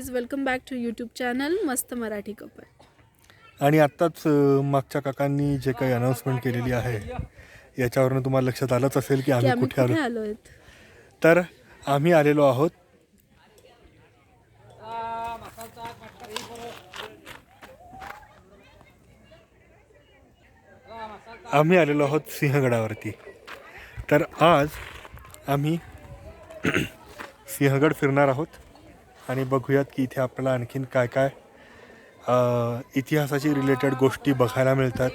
Guys, welcome back to YouTube channel मस्त Marathi couple. आणि आत्ताच मागच्या काकांनी जे काही अनाउन्समेंट केलेली आहे याच्यावरून तुम्हाला लक्षात आलंच असेल की आम्ही कुठे आलो. तर आम्ही आलेलो आहोत सिंहगडावरती. तर आज आम्ही सिंहगड फिरणार आहोत आणि बघूयात की इथे आपल्याला आणखीन काय काय इतिहासाची रिलेटेड गोष्टी बघायला मिळतात,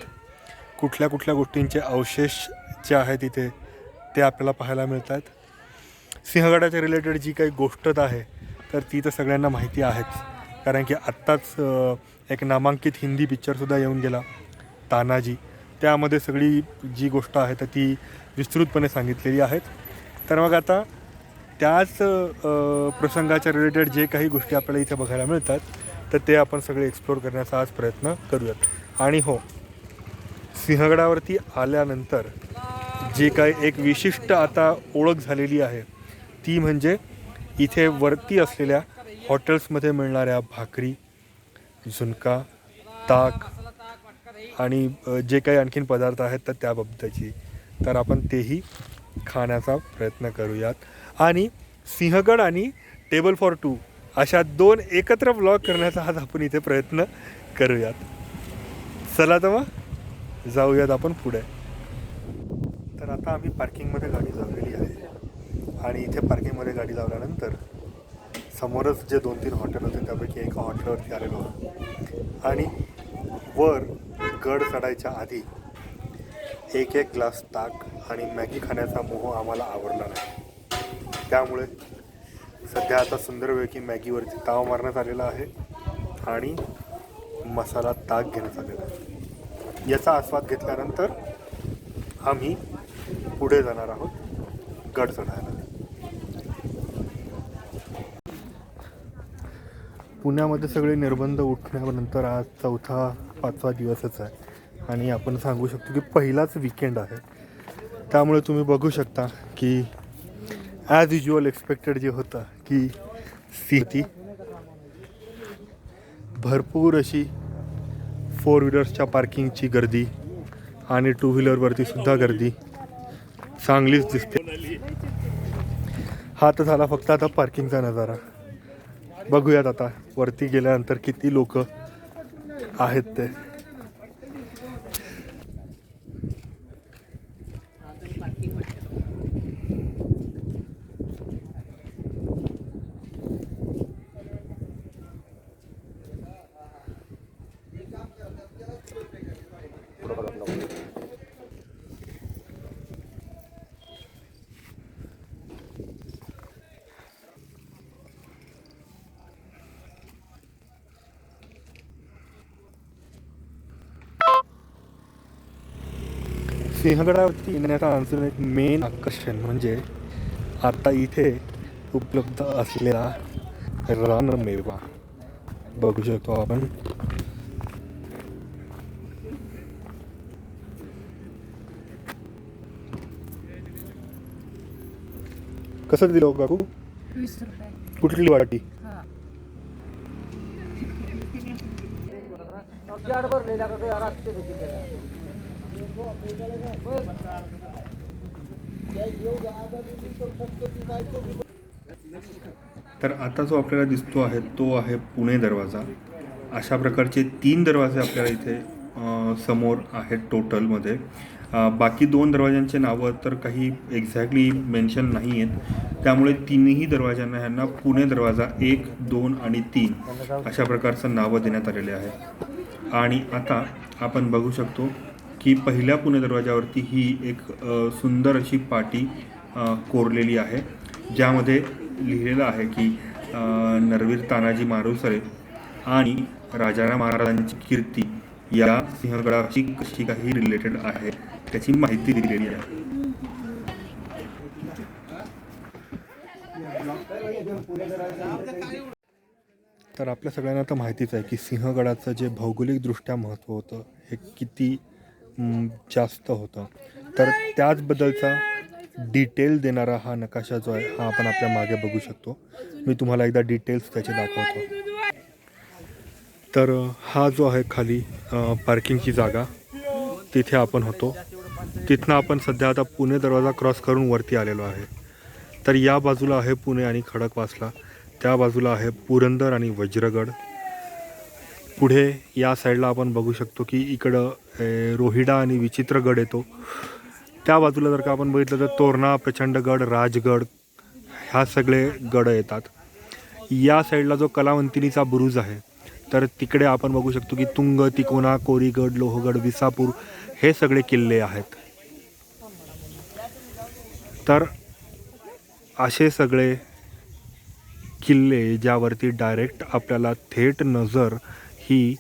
कुठल्या कुठल्या गोष्टींचे अवशेष जे आहेत इथे ते आपल्याला पाहायला मिळतात. सिंहगडाच्या रिलेटेड जी काही गोष्ट आहे तर ती तर सगळ्यांना माहिती आहेच, कारण की आत्ताच एक नामांकित हिंदी पिक्चरसुद्धा येऊन गेला तानाजी. त्यामध्ये सगळी जी गोष्ट आहे तर ती विस्तृतपणे सांगितलेली आहेत. तर मग आता त्याच प्रसंगाच्या रिलेटेड जे काही गोष्टी आपल्याला इथे बघायला मिळतात तर ते आपण सगळे एक्सप्लोअर करण्याचा आज प्रयत्न करूयात. आणि हो, सिंहगडावरती आल्यानंतर जी काही एक विशिष्ट आता ओळख झालेली आहे ती म्हणजे इथे वरती असलेल्या हॉटेल्समध्ये मिळणाऱ्या भाकरी, झुणका, ताक आणि जे काही आणखीन पदार्थ आहेत तर त्याबाबतची, तर आपण तेही खाण्याचा प्रयत्न करूयात. आणि सिंहगड आणि टेबल फॉर टू अशा दोन एकत्र व्लॉग करण्याचा आज आपण इथे प्रयत्न करूयात. चला तर मग जाऊयात आपण पुढे. तर आता आम्ही पार्किंगमध्ये गाडी लावलेली आहे आणि इथे पार्किंगमध्ये गाडी लावल्यानंतर समोरच जे 2-3 हॉटेल होते त्यापैकी एका हॉटेलवरती आलेलो आहोत. आणि वर गड चढायच्या आधी एक ग्लास ताक आणि मॅगी खाण्याचा मोह आम्हाला आवडला नाही. त्यामुळे सध्या आता सुंदरपैकी मॅगीवरती ताव मारण्यात आलेला आहे आणि मसाला ताक घेण्यात आलेला आहे. याचा आस्वाद घेतल्यानंतर आम्ही पुढे जाणार आहोत गड चढायला. पुण्यामध्ये सगळे निर्बंध उठल्यानंतर आज 4-5 दिवसच आहे आणि आपण सांगू शकतो की पहिलाच विकेंड आहे. त्यामुळे तुम्ही बघू शकता की ॲज युज्युअल एक्सपेक्टेड जे होतं की सिटी भरपूर अशी 4 व्हीलर्सच्या पार्किंगची गर्दी आणि 2 व्हीलरवरती सुद्धा गर्दी चांगलीच दिसते. हा तर झाला फक्त आता पार्किंगचा नजारा. बघूयात आता वरती गेल्यानंतर किती लोक आहेत ते. सिंहगडावरती येण्याचा आणखीन एक मेन आकर्षण म्हणजे आता इथे उपलब्ध असलेला रानमेवा बघू शकतो आपण. कसं दिलं काकू? 20 रुपये. कुठली वाटी? तर आता जो आपल्याला दिसतो आहे तो आहे पुणे दरवाजा. अशा प्रकारचे 3 दरवाजे आपल्याला इथे समोर आहेत टोटलमध्ये. बाकी 2 दरवाजांचे नावं तर काही एक्झॅक्टली मेन्शन नाही आहेत, त्यामुळे 3ही दरवाजांना ह्यांना पुणे दरवाजा 1, 2 आणि 3 अशा प्रकारचं नावं देण्यात आलेले आहे. आणि आता आपण बघू शकतो की पहिल्या पुणे दरवाजावरती ही एक सुंदर अशी पाटी कोरलेली आहे, ज्यामध्ये लिहिलेलं आहे की नरवीर तानाजी मालुसरे आणि राजाराम महाराजांची कीर्ती या सिंहगडाशी कशी काही रिलेटेड आहे त्याची माहिती दिलेली आहे. तर आपल्या सगळ्यांना तर माहितीच आहे की सिंहगडाचं जे भौगोलिकदृष्ट्या महत्त्व होतं हे किती जास्त होतं. तर त्याचबद्दलचा डिटेल देणारा हा नकाशा जो आहे हा आपण आपल्या मागे बघू शकतो. मी तुम्हाला एकदा डिटेल्स त्याचे दाखवतो. तर हा जो आहे खाली पार्किंगची जागा, तिथे आपण होतो. तिथनं आपण सध्या आता पुणे दरवाजा क्रॉस करून वरती आलेलो आहे. तर या बाजूला आहे पुणे आणि खडकवासला, त्या बाजूला आहे पुरंदर आणि वज्रगड. पुढे या साईडला आपण बघू शकतो की इकडं रोहिडा आणि विचित्रगड येतो. त्या बाजूला जर का आपण बघितलं तर तोरणा, प्रचंडगड, राजगड ह्या सगळे गड येतात. या साईडला जो कलावंतिनीचा बुरुज आहे तर तिकडे आपण बघू शकतो की तुंग, तिकोना, कोरीगड, लोहगड, विसापूर हे सगळे किल्ले आहेत. तर असे सगळे किल्ले ज्यावरती डायरेक्ट आपल्याला थेट नजर ही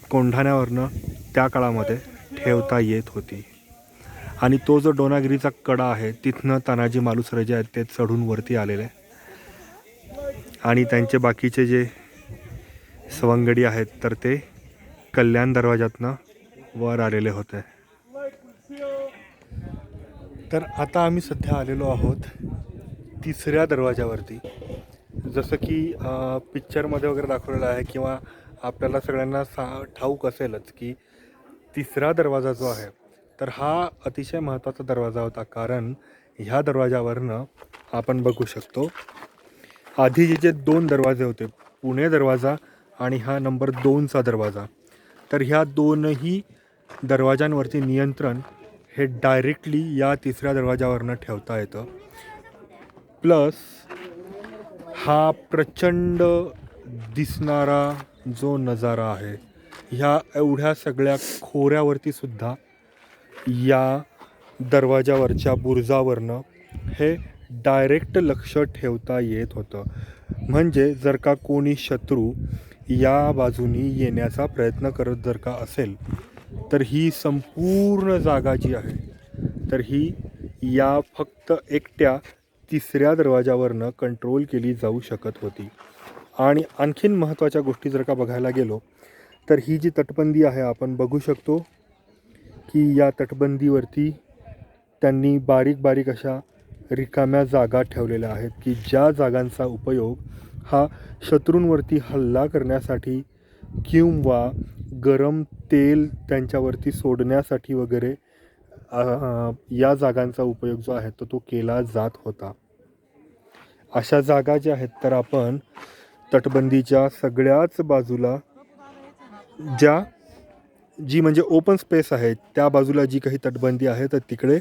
कोंढाण्यावरनं त्या काळामध्ये ठेवता येत होती. आणि तो जो डोनागिरीचा कडा आहे तिथनं तानाजी मालुसरे जे आहेत ते चढून वरती आलेले आणि त्यांचे बाकीचे जे सवंगडी आहेत तर ते कल्याण दरवाजातनं वर आलेले होते. तर आता आम्ही सध्या आलेलो आहोत तिसऱ्या दरवाजावरती. जसं की पिक्चरमध्ये वगैरे दाखवलेलं आहे किंवा आपल्याला सगळ्यांना ठाऊक असेलच की तिसरा दरवाजा जो आहे तर हा अतिशय महत्त्वाचा दरवाजा होता. कारण ह्या दरवाजावरनं आपण बघू शकतो आधी जे 2 दरवाजे होते, पुणे दरवाजा आणि हा नंबर 2चा दरवाजा, तर ह्या दोनही दरवाजांवरती नियंत्रण हे डायरेक्टली या तिसऱ्या दरवाजावरनं ठेवता येतं. प्लस हा प्रचंड दिसणारा जो नजारा आहे ह्या एवढ्या सगळ्या खोऱ्यावरती सुद्धा या दरवाजावरच्या बुरुजावरनं हे डायरेक्ट लक्ष ठेवता येत होतं. म्हणजे जर का कोणी शत्रू या बाजूनी येण्याचा प्रयत्न करत जर का असेल तर ही संपूर्ण जागा जी आहे तर ही या फक्त एकट्या तिसऱ्या दरवाजावरनं कंट्रोल केली जाऊ शकत होती. आणि आणखीन महत्त्वाच्या गोष्टी जर का बघायला गेलो तर ही जी तटबंदी आहे आपण बघू शकतो की या तटबंदीवरती त्यांनी बारीक बारीक अशा रिकाम्या जागा ठेवलेल्या आहेत की ज्या जागांचा उपयोग हा शत्रूंवरती हल्ला करण्यासाठी किंवा गरम तेल त्यांच्यावरती सोडण्यासाठी वगैरे या जागांचा उपयोग जो आहे तो केला जात होता. अशा जागा ज्या आहेत तर आपण तटबंदीच्या सगळ्याच बाजूला जी म्हणजे ओपन स्पेस आहे त्या बाजूला जी काही तटबंदी आहे तर तिकडे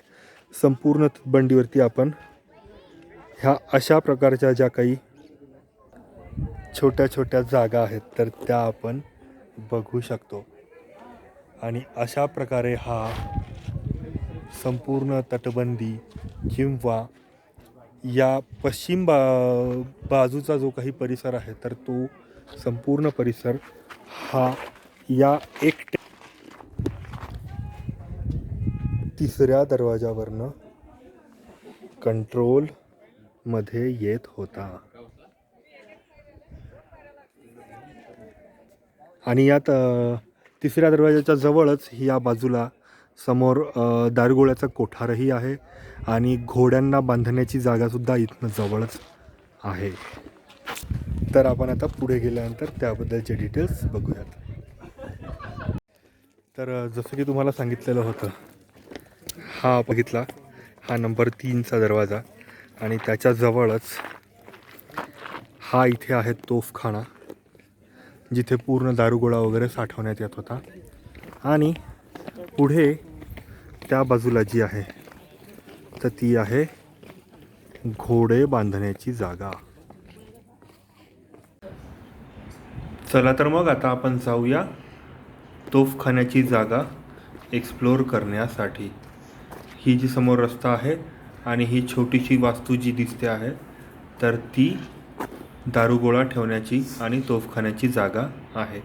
संपूर्ण तटबंदीवरती आपण ह्या अशा प्रकारच्या ज्या काही छोट्या छोट्या जागा आहेत तर त्या आपण बघू शकतो. आणि अशा प्रकारे हा संपूर्ण तटबंदी किंवा या पश्चिम बाजूचा जो काही परिसर आहे तर तो संपूर्ण परिसर हा या एकट्या तिसऱ्या दरवाजावरनं कंट्रोलमध्ये येत होता. आणि यात तिसऱ्या दरवाजाच्या जवळच या बाजूला समोर दारुगोळ्याचा कोठारही आहे आणि घोड्यांना बांधण्याची जागासुद्धा इथनं जवळच आहे. तर आपण आता पुढे गेल्यानंतर त्याबद्दलचे डिटेल्स बघूयात. तर जसं की तुम्हाला सांगितलेलं होतं हा बघितला हा नंबर 3चा दरवाजा आणि त्याच्या जवळच हा इथे आहे तोफखाना जिथे पूर्ण दारुगोळा वगैरे साठवण्यात येत होता. आणि पुढे त्या बाजूला जी आहे तर ती आहे घोडे बांधण्याची जागा. चला तर मग आता आपण जाऊया तोफखान्याची जागा एक्सप्लोर करण्यासाठी. ही जी समोर रस्ता आहे आणि ही छोटीशी वास्तू जी दिसते आहे तर ती दारुगोळा ठेवण्याची आणि तोफखान्याची जागा आहे.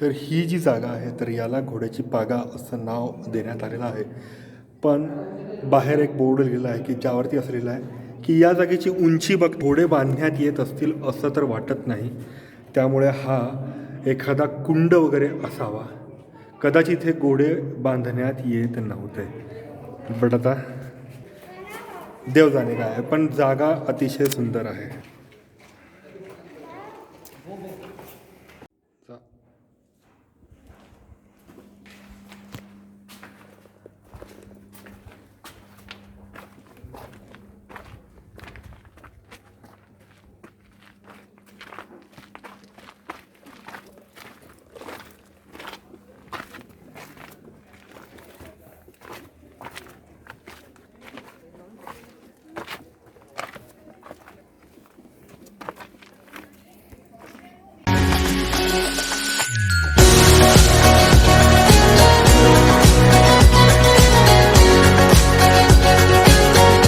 तर ही जी जागा आहे तर याला घोड्याची पागा असं नाव देण्यात आलेलं आहे. पण बाहेर एक बोर्ड लिहिलेला आहे की ज्यावरती असं लिहिलं आहे की या जागेची उंची बघ घोडे बांधण्यात येत असतील असं तर वाटत नाही. त्यामुळे हा एखादा कुंड वगैरे असावा. कदाचित हे घोडे बांधण्यात येत नव्हते. बट आता देव जाणे काय आहे, पण जागा अतिशय सुंदर आहे.